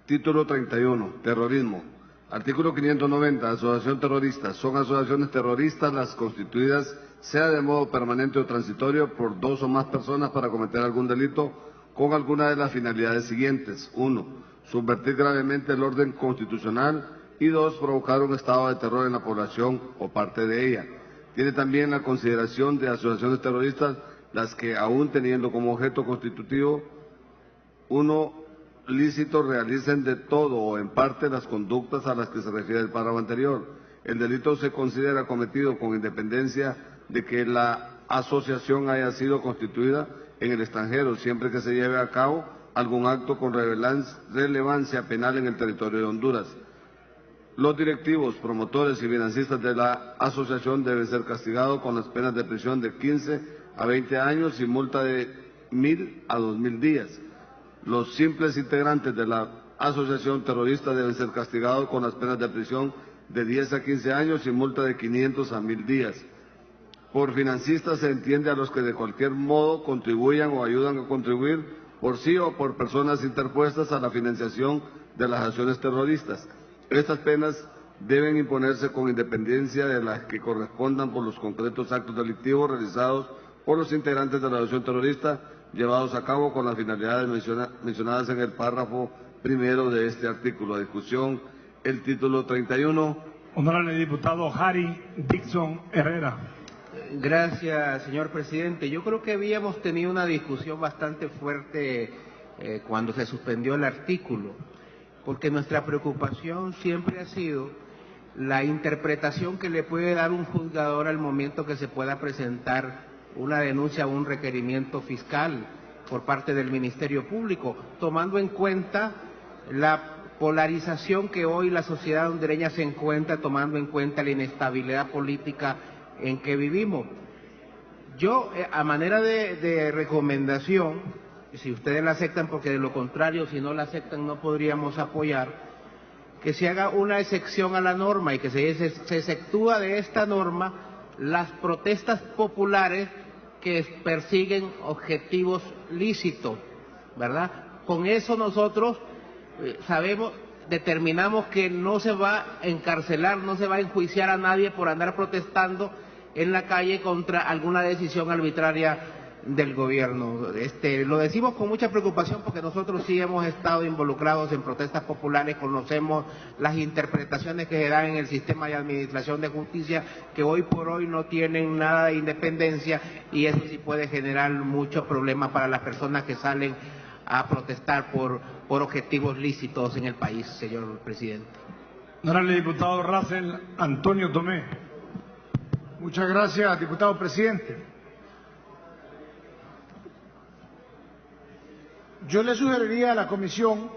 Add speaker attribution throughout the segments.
Speaker 1: Título 31. Terrorismo. Artículo 590. Asociación terrorista. Son asociaciones terroristas las constituidas, sea de modo permanente o transitorio, por dos o más personas para cometer algún delito con alguna de las finalidades siguientes. 1. Subvertir gravemente el orden constitucional. Y 2. Provocar un estado de terror en la población o parte de ella. Tiene también la consideración de asociaciones terroristas las que, aún teniendo como objeto constitutivo uno lícito, realicen de todo o en parte las conductas a las que se refiere el párrafo anterior. El delito se considera cometido con independencia de que la asociación haya sido constituida en el extranjero, siempre que se lleve a cabo algún acto con relevancia penal en el territorio de Honduras. Los directivos, promotores y financistas de la asociación deben ser castigados con las penas de prisión de 15 a 20 años y multa de 1.000 a 2.000 días. Los simples integrantes de la asociación terrorista deben ser castigados con las penas de prisión de 10 a 15 años y multa de 500 a 1.000 días. Por financistas se entiende a los que de cualquier modo contribuyan o ayudan a contribuir por sí o por personas interpuestas a la financiación de las acciones terroristas. Estas penas deben imponerse con independencia de las que correspondan por los concretos actos delictivos realizados por los integrantes de la asociación terrorista, llevados a cabo con las finalidades mencionadas en el párrafo primero de este artículo. A discusión, el título 31.
Speaker 2: Honorable diputado Harry Dixon Herrera.
Speaker 3: Gracias, señor presidente. Yo creo que habíamos tenido una discusión bastante fuerte cuando se suspendió el artículo, porque nuestra preocupación siempre ha sido la interpretación que le puede dar un juzgador al momento que se pueda presentar una denuncia o un requerimiento fiscal por parte del Ministerio Público, tomando en cuenta la polarización que hoy la sociedad hondureña se encuentra, tomando en cuenta la inestabilidad política en que vivimos. Yo, a manera de recomendación, si ustedes la aceptan, porque de lo contrario, si no la aceptan, no podríamos apoyar, que se haga una excepción a la norma y que se exceptúa de esta norma las protestas populares que persiguen objetivos lícitos, ¿verdad? Con eso nosotros determinamos que no se va a encarcelar, no se va a enjuiciar a nadie por andar protestando en la calle contra alguna decisión arbitraria del gobierno. Lo decimos con mucha preocupación porque nosotros sí hemos estado involucrados en protestas populares, conocemos las interpretaciones que se dan en el sistema de administración de justicia, que hoy por hoy no tienen nada de independencia, y eso sí puede generar muchos problemas para las personas que salen a protestar por objetivos lícitos en el país, señor presidente.
Speaker 2: Honorable diputado Russell Antonio Tomé.
Speaker 4: Muchas gracias, diputado presidente. Yo le sugeriría a la comisión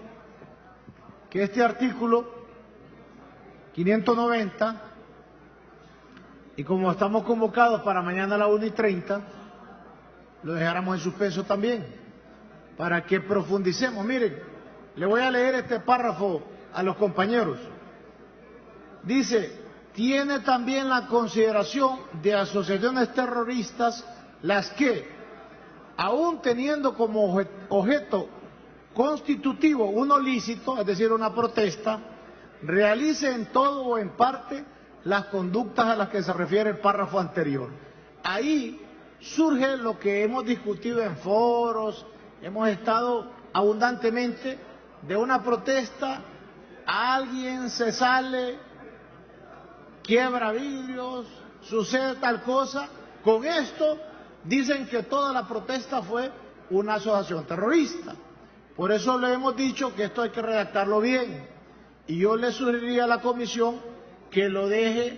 Speaker 4: que este artículo 590, y como estamos convocados para mañana a las 1:30, lo dejáramos en suspenso también, para que profundicemos. Miren, le voy a leer este párrafo a los compañeros. Dice: tiene también la consideración de asociaciones terroristas las que, aún teniendo como objeto constitutivo uno lícito, es decir, una protesta, realice en todo o en parte las conductas a las que se refiere el párrafo anterior. Ahí surge lo que hemos discutido en foros, hemos estado abundantemente de una protesta, alguien se sale, quiebra vidrios, sucede tal cosa, con esto dicen que toda la protesta fue una asociación terrorista. Por eso le hemos dicho que esto hay que redactarlo bien. Y yo le sugeriría a la comisión que lo deje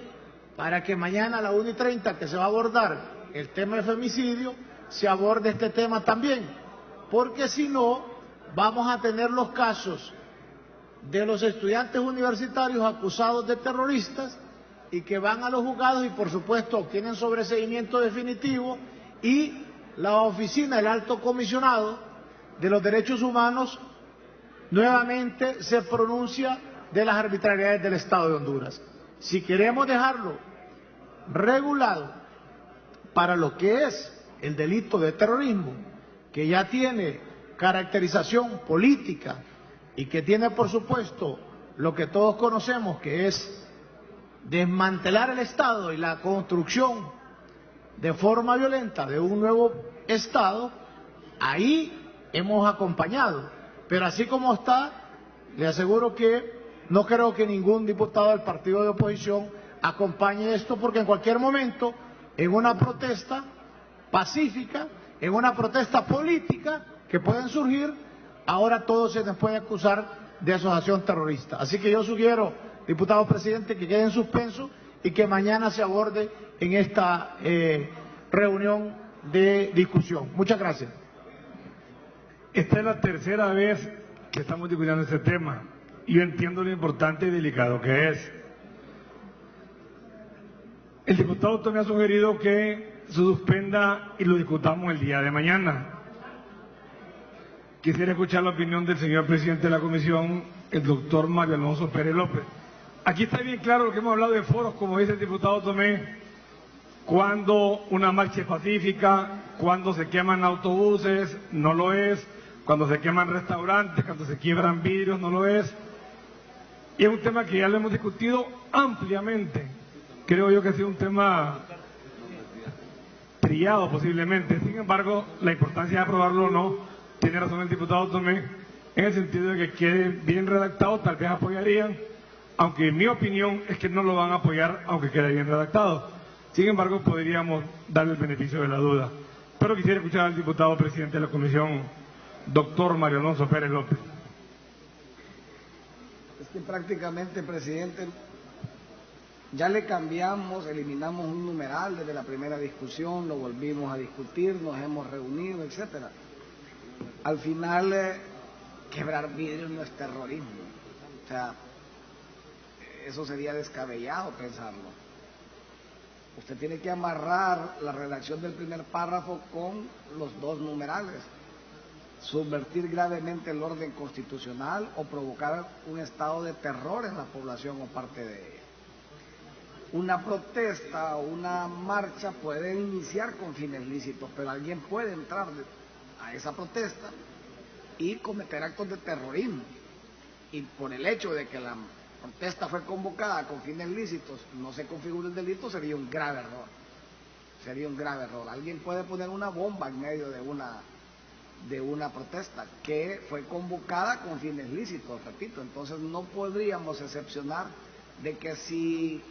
Speaker 4: para que mañana a las 1:30, que se va a abordar el tema de femicidio, se aborde este tema también. Porque si no, vamos a tener los casos de los estudiantes universitarios acusados de terroristas y que van a los juzgados y por supuesto obtienen sobreseimiento definitivo, y la oficina del Alto Comisionado de los Derechos Humanos nuevamente se pronuncia de las arbitrariedades del Estado de Honduras. Si queremos dejarlo regulado para lo que es el delito de terrorismo, que ya tiene caracterización política, y que tiene, por supuesto, lo que todos conocemos, que es desmantelar el Estado y la construcción de forma violenta de un nuevo Estado, ahí hemos acompañado. Pero así como está, le aseguro que no creo que ningún diputado del partido de oposición acompañe esto, porque en cualquier momento, en una protesta pacífica, en una protesta política que pueden surgir, ahora todo se les puede acusar de asociación terrorista. Así que yo sugiero, diputado presidente, que quede en suspenso y que mañana se aborde en esta reunión de discusión. Muchas gracias.
Speaker 2: Esta es la tercera vez que estamos discutiendo este tema y yo entiendo lo importante y delicado que es. El diputado Tomé ha sugerido que se suspenda y lo discutamos el día de mañana. Quisiera escuchar la opinión del señor presidente de la comisión, el doctor Mario Alonso Pérez López. Aquí está bien claro lo que hemos hablado de foros, como dice el diputado Tomé, cuando una marcha es pacífica, cuando se queman autobuses, no lo es, cuando se queman restaurantes, cuando se quiebran vidrios, no lo es. Y es un tema que ya lo hemos discutido ampliamente. Creo yo que ha sido un tema trillado posiblemente. Sin embargo, la importancia de aprobarlo o no, tiene razón el diputado Tomé, en el sentido de que quede bien redactado, tal vez apoyarían, aunque mi opinión es que no lo van a apoyar aunque quede bien redactado. Sin embargo, podríamos darle el beneficio de la duda. Pero quisiera escuchar al diputado presidente de la comisión, doctor Mario Alonso Pérez López.
Speaker 5: Es que prácticamente, presidente, ya le cambiamos, eliminamos un numeral desde la primera discusión, lo volvimos a discutir, nos hemos reunido, etcétera. Al final, quebrar vidrios no es terrorismo. O sea, eso sería descabellado pensarlo. Usted tiene que amarrar la redacción del primer párrafo con los dos numerales. Subvertir gravemente el orden constitucional o provocar un estado de terror en la población o parte de ella. Una protesta o una marcha puede iniciar con fines lícitos, pero alguien puede entrar a esa protesta y cometer actos de terrorismo. Y por el hecho de que la protesta fue convocada con fines lícitos, no se configura el delito, sería un grave error. Sería un grave error. Alguien puede poner una bomba en medio de una protesta que fue convocada con fines lícitos, repito. Entonces no podríamos excepcionar de que si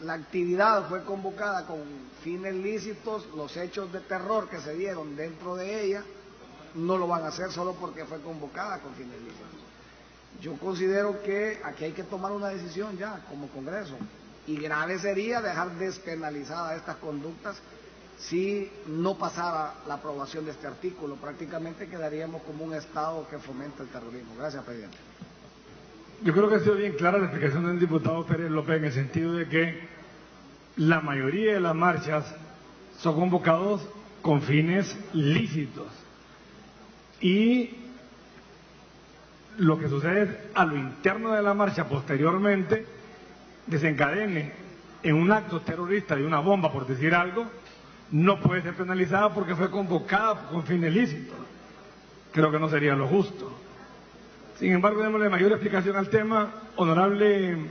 Speaker 5: la actividad fue convocada con fines lícitos, los hechos de terror que se dieron dentro de ella no lo van a hacer solo porque fue convocada con fines lícitos. Yo considero que aquí hay que tomar una decisión ya como Congreso, y grave sería dejar despenalizadas estas conductas si no pasara la aprobación de este artículo. Prácticamente quedaríamos como un Estado que fomenta el terrorismo. Gracias, presidente.
Speaker 2: Yo creo que ha sido bien clara la explicación del diputado Pérez López en el sentido de que la mayoría de las marchas son convocados con fines lícitos y lo que sucede es a lo interno de la marcha posteriormente desencadene en un acto terrorista de una bomba, por decir algo, no puede ser penalizada porque fue convocada con fines lícitos. Creo que no sería lo justo. Sin embargo, démosle mayor explicación al tema. Honorable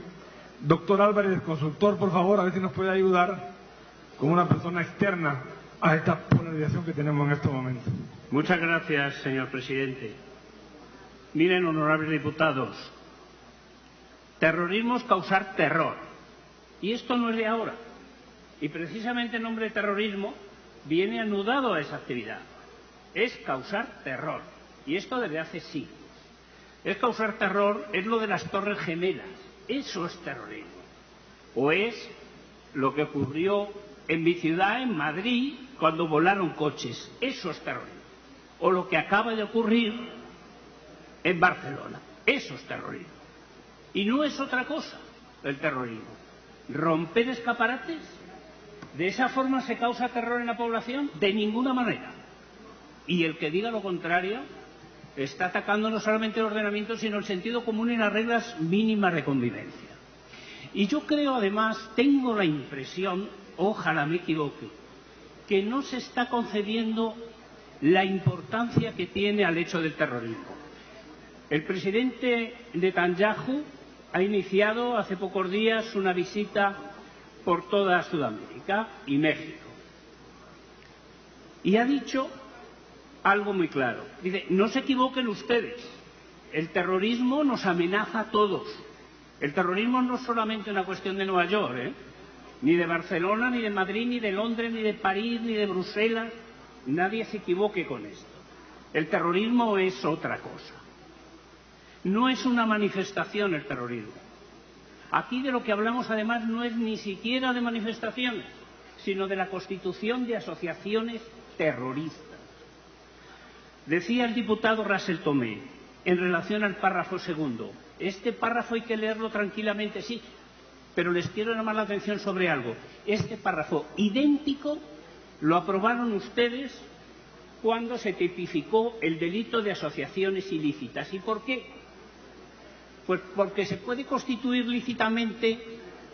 Speaker 2: doctor Álvarez, consultor, por favor, a ver si nos puede ayudar como una persona externa a esta polarización que tenemos en estos momentos.
Speaker 6: Muchas gracias, señor presidente. Miren, honorables diputados, terrorismo es causar terror. Y esto no es de ahora. Y precisamente el nombre de terrorismo viene anudado a esa actividad. Es causar terror. Y esto desde hace siglos. Es causar terror, es lo de las Torres Gemelas. Eso es terrorismo. O es lo que ocurrió en mi ciudad, en Madrid, cuando volaron coches. Eso es terrorismo. O lo que acaba de ocurrir en Barcelona. Eso es terrorismo. Y no es otra cosa el terrorismo. Romper escaparates. ¿De esa forma se causa terror en la población? De ninguna manera. Y el que diga lo contrario está atacando no solamente el ordenamiento, sino el sentido común y las reglas mínimas de convivencia. Y yo creo, además, tengo la impresión, ojalá me equivoque, que no se está concediendo la importancia que tiene al hecho del terrorismo. El presidente Netanyahu ha iniciado hace pocos días una visita por toda Sudamérica y México. Y ha dicho algo muy claro. Dice, no se equivoquen ustedes, el terrorismo nos amenaza a todos. El terrorismo no es solamente una cuestión de Nueva York, ni de Barcelona, ni de Madrid, ni de Londres, ni de París, ni de Bruselas. Nadie se equivoque con esto. El terrorismo es otra cosa. No es una manifestación el terrorismo. Aquí de lo que hablamos además no es ni siquiera de manifestaciones, sino de la constitución de asociaciones terroristas. Decía el diputado Russell Tomé, en relación al párrafo segundo, este párrafo hay que leerlo tranquilamente, sí, pero les quiero llamar la atención sobre algo. Este párrafo idéntico lo aprobaron ustedes cuando se tipificó el delito de asociaciones ilícitas. ¿Y por qué? Pues porque se puede constituir lícitamente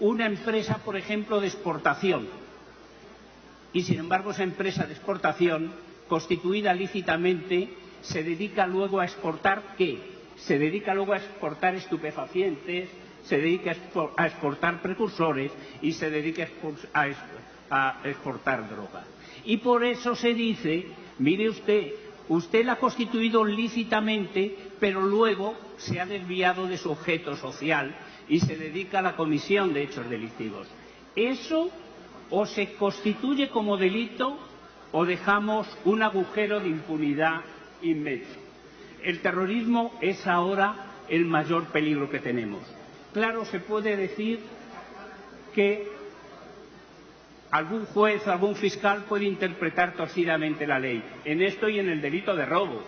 Speaker 6: una empresa, por ejemplo, de exportación. Y sin embargo esa empresa de exportación, constituida lícitamente, se dedica luego a exportar ¿qué? Se dedica luego a exportar estupefacientes, se dedica a exportar precursores y se dedica a exportar drogas. Y por eso se dice, mire usted la ha constituido lícitamente, pero luego se ha desviado de su objeto social y se dedica a la comisión de hechos delictivos. Eso o se constituye como delito o dejamos un agujero de impunidad inmenso. El terrorismo es ahora el mayor peligro que tenemos. Claro, se puede decir que algún juez, algún fiscal puede interpretar torcidamente la ley, en esto y en el delito de robo,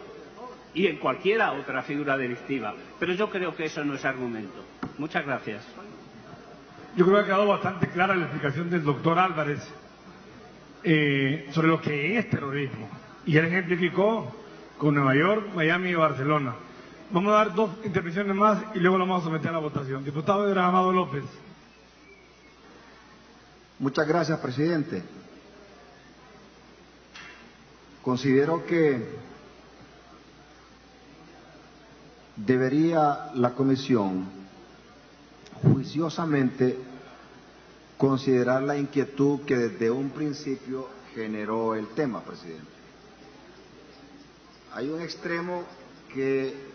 Speaker 6: y en cualquiera otra figura delictiva. Pero yo creo que eso no es argumento. Muchas gracias.
Speaker 2: Yo creo que ha quedado bastante clara la explicación del doctor Álvarez sobre lo que es terrorismo. Y él ejemplificó con Nueva York, Miami y Barcelona. Vamos a dar 2 intervenciones más y luego lo vamos a someter a la votación. Diputado Edgar Amado López.
Speaker 7: Muchas gracias, presidente. Considero que debería la comisión juiciosamente considerar la inquietud que desde un principio generó el tema, presidente. Hay un extremo que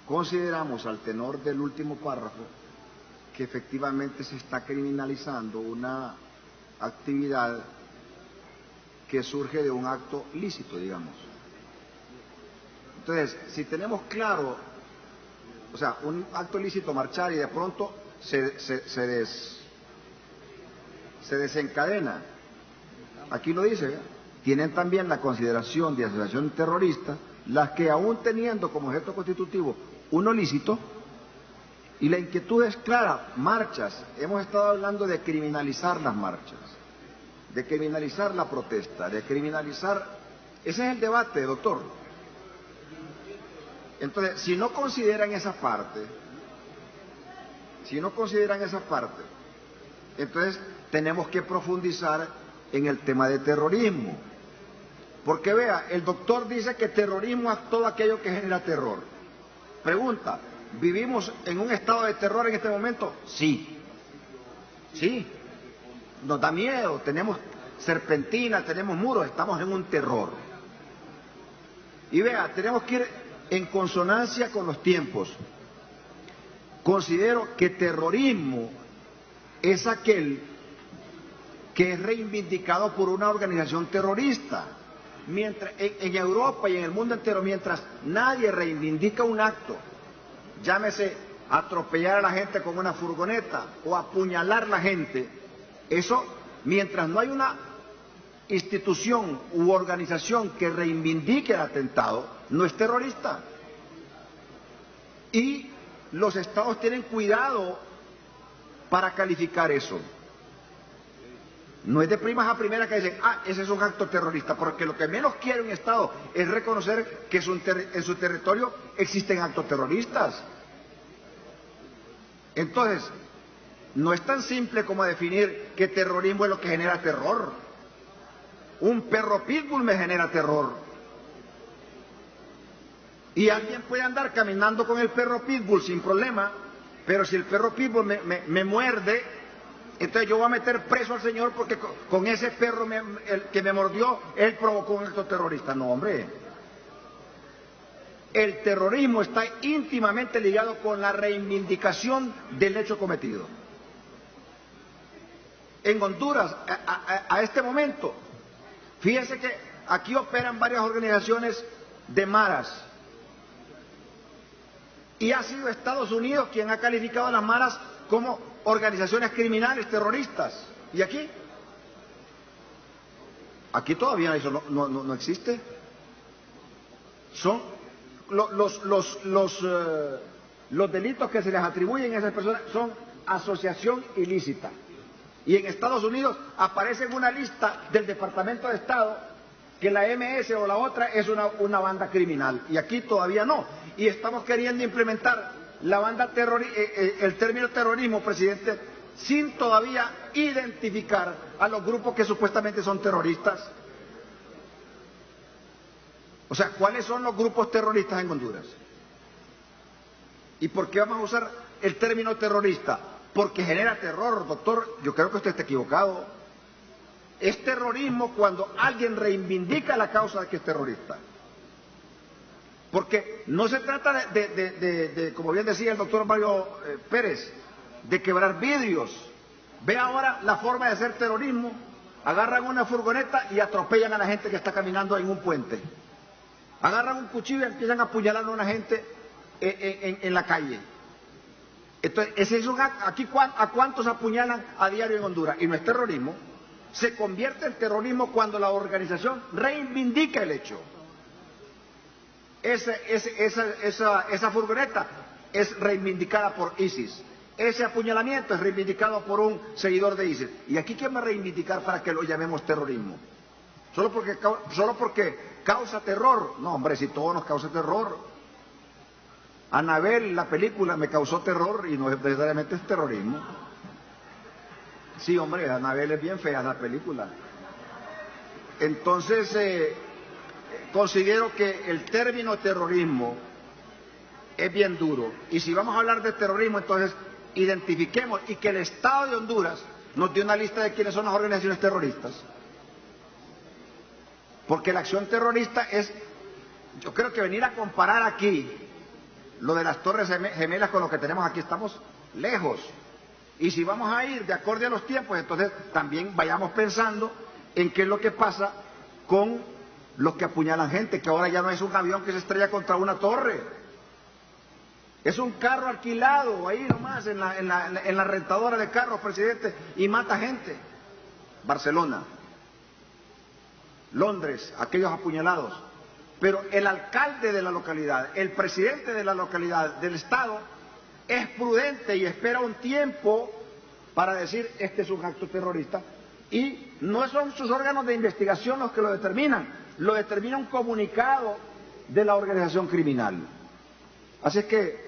Speaker 7: consideramos al tenor del último párrafo que efectivamente se está criminalizando una actividad que surge de un acto lícito, digamos. Entonces, si tenemos claro, o sea, un acto lícito marchar y de pronto se desencadena, aquí lo dice, ¿eh? Tienen también la consideración de asociación terrorista, las que aún teniendo como objeto constitutivo uno lícito, y la inquietud es clara, marchas, hemos estado hablando de criminalizar las marchas, de criminalizar la protesta, de criminalizar, ese es el debate, doctor. Entonces, si no consideran esa parte, entonces tenemos que profundizar en el tema de terrorismo. Porque vea, el doctor dice que terrorismo es todo aquello que genera terror. Pregunta, ¿vivimos en un estado de terror en este momento? Sí. Sí. Nos da miedo, tenemos serpentinas, tenemos muros, estamos en un terror. Y vea, tenemos que ir en consonancia con los tiempos. Considero que terrorismo es aquel que es reivindicado por una organización terrorista. Mientras en Europa y en el mundo entero, mientras nadie reivindica un acto, llámese atropellar a la gente con una furgoneta o apuñalar a la gente, eso, mientras no hay una institución u organización que reivindique el atentado, no es terrorista. Y los estados tienen cuidado para calificar eso. No es de primas a primeras que dicen, ese es un acto terrorista, porque lo que menos quiere un estado es reconocer que en su territorio existen actos terroristas. Entonces, no es tan simple como definir que terrorismo es lo que genera terror. Un perro pitbull me genera terror. Y alguien puede andar caminando con el perro pitbull sin problema, pero si el perro pitbull me muerde, entonces yo voy a meter preso al señor porque con ese perro el que me mordió, él provocó un acto terrorista. No, hombre. El terrorismo está íntimamente ligado con la reivindicación del hecho cometido. En Honduras, a este momento, fíjense que aquí operan varias organizaciones de maras. Y ha sido Estados Unidos quien ha calificado a las maras como organizaciones criminales, terroristas. ¿Y aquí? Aquí todavía eso no existe. Son los delitos que se les atribuyen a esas personas son asociación ilícita. Y en Estados Unidos aparece en una lista del Departamento de Estado que la MS o la otra es una banda criminal. Y aquí todavía no. Y estamos queriendo implementar la banda el término terrorismo, presidente, sin todavía identificar a los grupos que supuestamente son terroristas. O sea, ¿cuáles son los grupos terroristas en Honduras? ¿Y por qué vamos a usar el término terrorista? Porque genera terror, doctor. Yo creo que usted está equivocado. Es terrorismo cuando alguien reivindica la causa de que es terrorista. Porque no se trata de como bien decía el doctor Mario Pérez, de quebrar vidrios. Ve ahora la forma de hacer terrorismo. Agarran una furgoneta y atropellan a la gente que está caminando en un puente. Agarran un cuchillo y empiezan a apuñalar a una gente en la calle. Entonces, ese es aquí ¿a cuántos apuñalan a diario en Honduras? Y no es terrorismo. Se convierte en terrorismo cuando la organización reivindica el hecho. Esa furgoneta es reivindicada por ISIS. Ese apuñalamiento es reivindicado por un seguidor de ISIS. ¿Y aquí quién va a reivindicar para que lo llamemos terrorismo? Solo porque causa terror. No, hombre, si todo nos causa terror. Anabel, la película, me causó terror y no necesariamente es terrorismo. Sí, hombre, Anabel es bien fea la película. Entonces, considero que el término terrorismo es bien duro. Y si vamos a hablar de terrorismo, entonces identifiquemos y que el Estado de Honduras nos dé una lista de quiénes son las organizaciones terroristas. Porque la acción terrorista es, yo creo que venir a comparar aquí lo de las Torres Gemelas con lo que tenemos aquí, estamos lejos. Y si vamos a ir de acorde a los tiempos, entonces también vayamos pensando en qué es lo que pasa con los que apuñalan gente, que ahora ya no es un avión que se estrella contra una torre. Es un carro alquilado ahí nomás en la rentadora de carros, presidente, y mata gente. Barcelona, Londres, aquellos apuñalados. Pero el alcalde de la localidad, el presidente de la localidad, del estado, es prudente y espera un tiempo para decir este es un acto terrorista. Y no son sus órganos de investigación los que lo determinan, lo determina un comunicado de la organización criminal. Así es que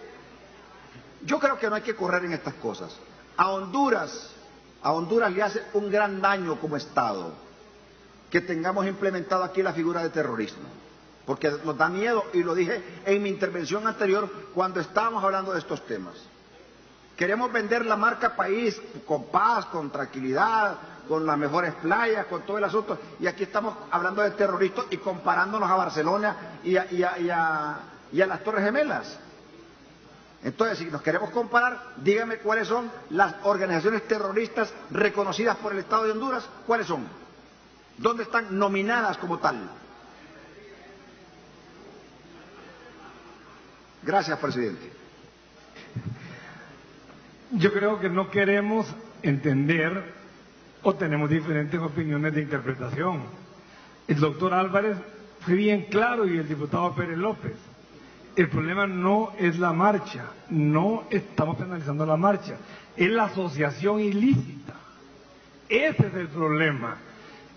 Speaker 7: yo creo que no hay que correr en estas cosas. A Honduras le hace un gran daño como Estado que tengamos implementado aquí la figura de terrorismo. Porque nos da miedo, y lo dije en mi intervención anterior cuando estábamos hablando de estos temas. Queremos vender la marca país con paz, con tranquilidad, con las mejores playas, con todo el asunto, y aquí estamos hablando de terroristas y comparándonos a Barcelona y a las Torres Gemelas. Entonces, si nos queremos comparar, díganme cuáles son las organizaciones terroristas reconocidas por el Estado de Honduras, ¿cuáles son? ¿Dónde están nominadas como tal? Gracias, presidente.
Speaker 2: Yo creo que no queremos entender o tenemos diferentes opiniones de interpretación. El doctor Álvarez fue bien claro y el diputado Pérez López. El problema no es la marcha, no estamos penalizando la marcha, es la asociación ilícita. Ese es el problema.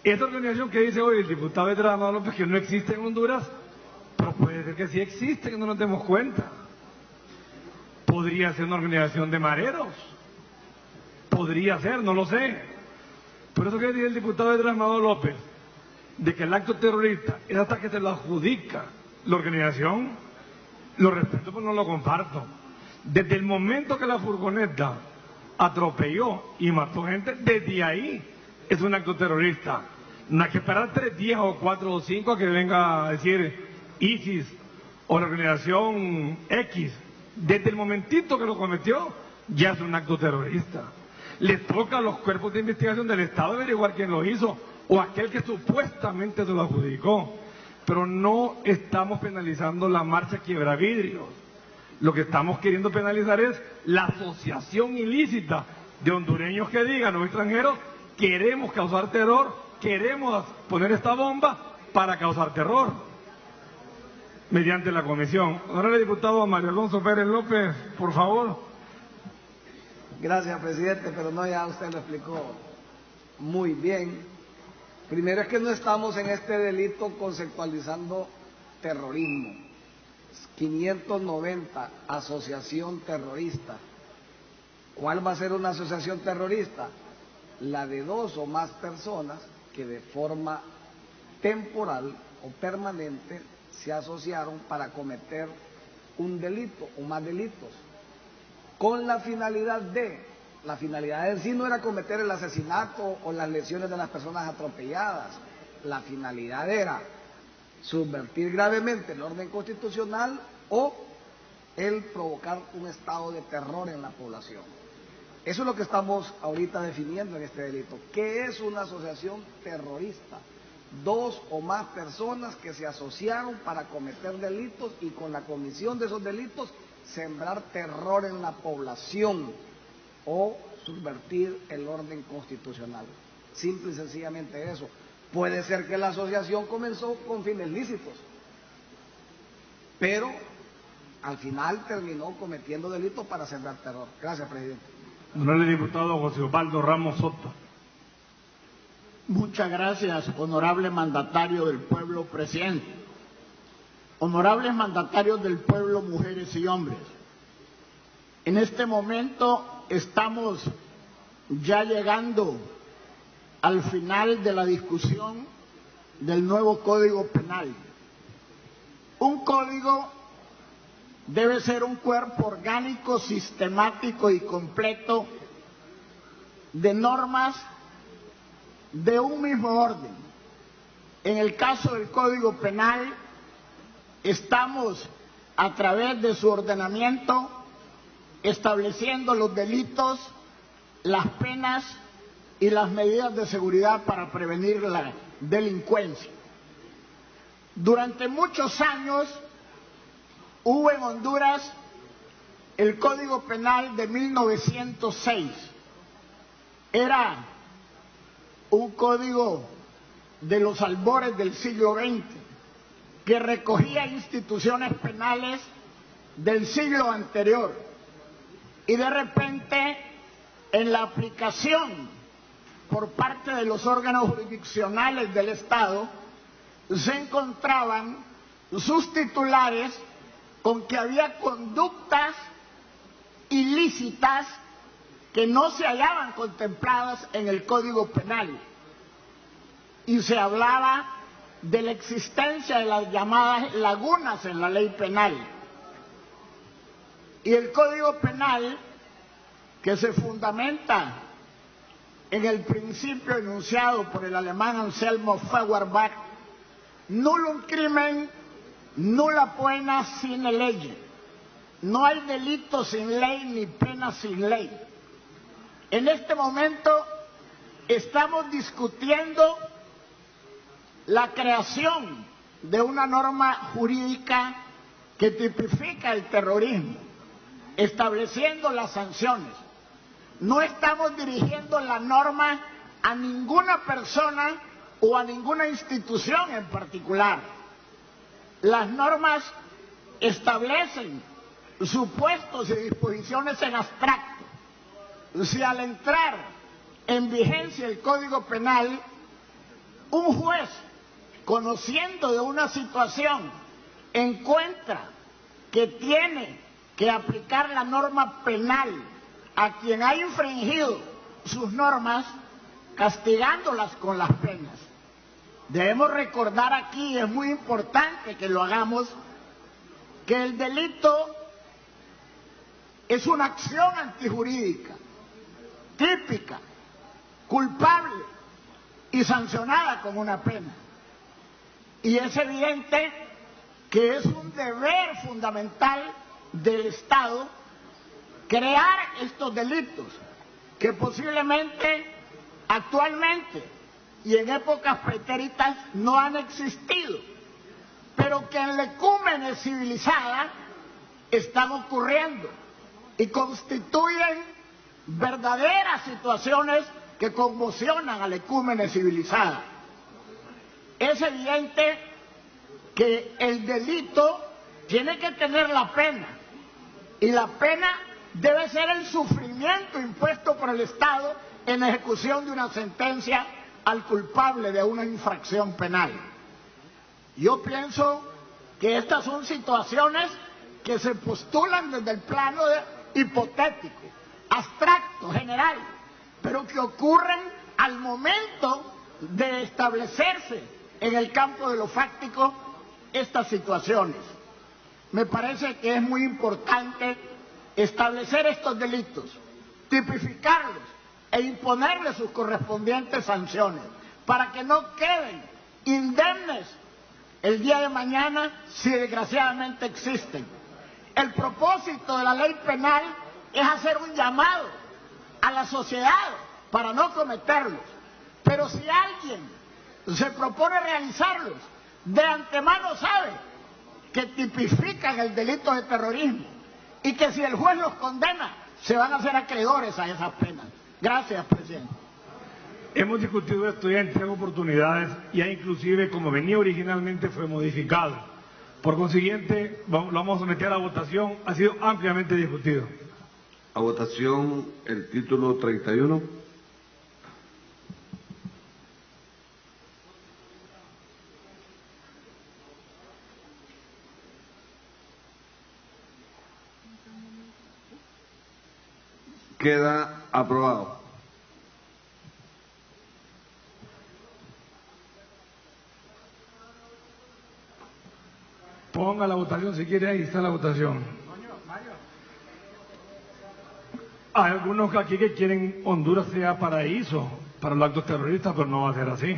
Speaker 2: Esta organización que dice hoy el diputado Edramado López que no existe en Honduras, pero puede ser que sí existe, que no nos demos cuenta. Podría ser una organización de mareros. Podría ser, no lo sé. Por eso que dice el diputado Edramado López, de que el acto terrorista es hasta que se lo adjudica la organización, Lo respeto, pero no lo comparto. Desde el momento que la furgoneta atropelló y mató gente, desde ahí es un acto terrorista. No hay que esperar 3 días o 4 o 5 a que venga a decir ISIS o la organización X. Desde el momentito que lo cometió, ya es un acto terrorista. Le toca a los cuerpos de investigación del Estado averiguar quién lo hizo o aquel que supuestamente se lo adjudicó. Pero no estamos penalizando la marcha Quiebravidrios. Lo que estamos queriendo penalizar es la asociación ilícita de hondureños que digan, los extranjeros, queremos causar terror, queremos poner esta bomba para causar terror. Mediante la comisión. Honorable diputado Mario Alonso Pérez López, por favor.
Speaker 5: Gracias, presidente, pero no, ya usted lo explicó muy bien. Primero es que no estamos en este delito conceptualizando terrorismo. 590, asociación terrorista. ¿Cuál va a ser una asociación terrorista? La de 2 o más personas que de forma temporal o permanente se asociaron para cometer un delito o más delitos, con la finalidad en sí no era cometer el asesinato o las lesiones de las personas atropelladas, la finalidad era subvertir gravemente el orden constitucional o el provocar un estado de terror en la población. Eso es lo que estamos ahorita definiendo en este delito. ¿Qué es una asociación terrorista? 2 o más personas que se asociaron para cometer delitos y con la comisión de esos delitos sembrar terror en la población o subvertir el orden constitucional. Simple y sencillamente eso. Puede ser que la asociación comenzó con fines lícitos, pero al final terminó cometiendo delitos para sembrar terror. Gracias, presidente.
Speaker 2: Honorable diputado José Osvaldo Ramos Soto.
Speaker 8: Muchas gracias, honorable mandatario del pueblo, presidente. Honorables mandatarios del pueblo, mujeres y hombres. En este momento estamos ya llegando al final de la discusión del nuevo Código Penal. Un código debe ser un cuerpo orgánico, sistemático y completo de normas de un mismo orden. En el caso del Código Penal, estamos a través de su ordenamiento estableciendo los delitos, las penas y las medidas de seguridad para prevenir la delincuencia. Durante muchos años hubo en Honduras el Código Penal de 1906. Era un código de los albores del siglo XX que recogía instituciones penales del siglo anterior, y de repente en la aplicación por parte de los órganos jurisdiccionales del Estado se encontraban sus titulares con que había conductas ilícitas que no se hallaban contempladas en el Código Penal, y se hablaba de la existencia de las llamadas lagunas en la ley penal. Y el Código Penal, que se fundamenta en el principio enunciado por el alemán Anselmo Feuerbach, nullum crimen, nulla pena sine lege. No hay delito sin ley ni pena sin ley. En este momento estamos discutiendo la creación de una norma jurídica que tipifica el terrorismo, estableciendo las sanciones. No estamos dirigiendo la norma a ninguna persona o a ninguna institución en particular. Las normas establecen supuestos y disposiciones en abstracto. Si al entrar en vigencia el Código Penal, un juez, conociendo de una situación, encuentra que tiene que aplicar la norma penal a quien ha infringido sus normas, castigándolas con las penas. Debemos recordar aquí, es muy importante que lo hagamos, que el delito es una acción antijurídica, típica, culpable y sancionada con una pena. Y es evidente que es un deber fundamental del Estado crear estos delitos que posiblemente actualmente y en épocas pretéritas no han existido, pero que en lecúmenes civilizadas están ocurriendo y constituyen verdaderas situaciones que conmocionan a lecúmenes civilizadas. Es evidente que el delito tiene que tener la pena, y la pena debe ser el sufrimiento impuesto por el Estado en ejecución de una sentencia al culpable de una infracción penal. Yo pienso que estas son situaciones que se postulan desde el plano hipotético, abstracto, general, pero que ocurren al momento de establecerse en el campo de lo fáctico estas situaciones. Me parece que es muy importante establecer estos delitos, tipificarlos e imponerles sus correspondientes sanciones, para que no queden indemnes el día de mañana si desgraciadamente existen. El propósito de la ley penal es hacer un llamado a la sociedad para no cometerlos, pero si alguien se propone realizarlos, de antemano sabe que tipifican el delito de terrorismo y que si el juez los condena, se van a hacer acreedores a esas penas. Gracias, presidente.
Speaker 2: Hemos discutido esto ya en 3 oportunidades y ya inclusive, como venía originalmente, fue modificado. Por consiguiente, lo vamos a someter a votación. Ha sido ampliamente discutido.
Speaker 1: A votación el título 31. Queda aprobado.
Speaker 2: Ponga la votación si quiere, ahí está la votación. Hay algunos aquí que quieren Honduras sea paraíso para los actos terroristas, pero no va a ser así.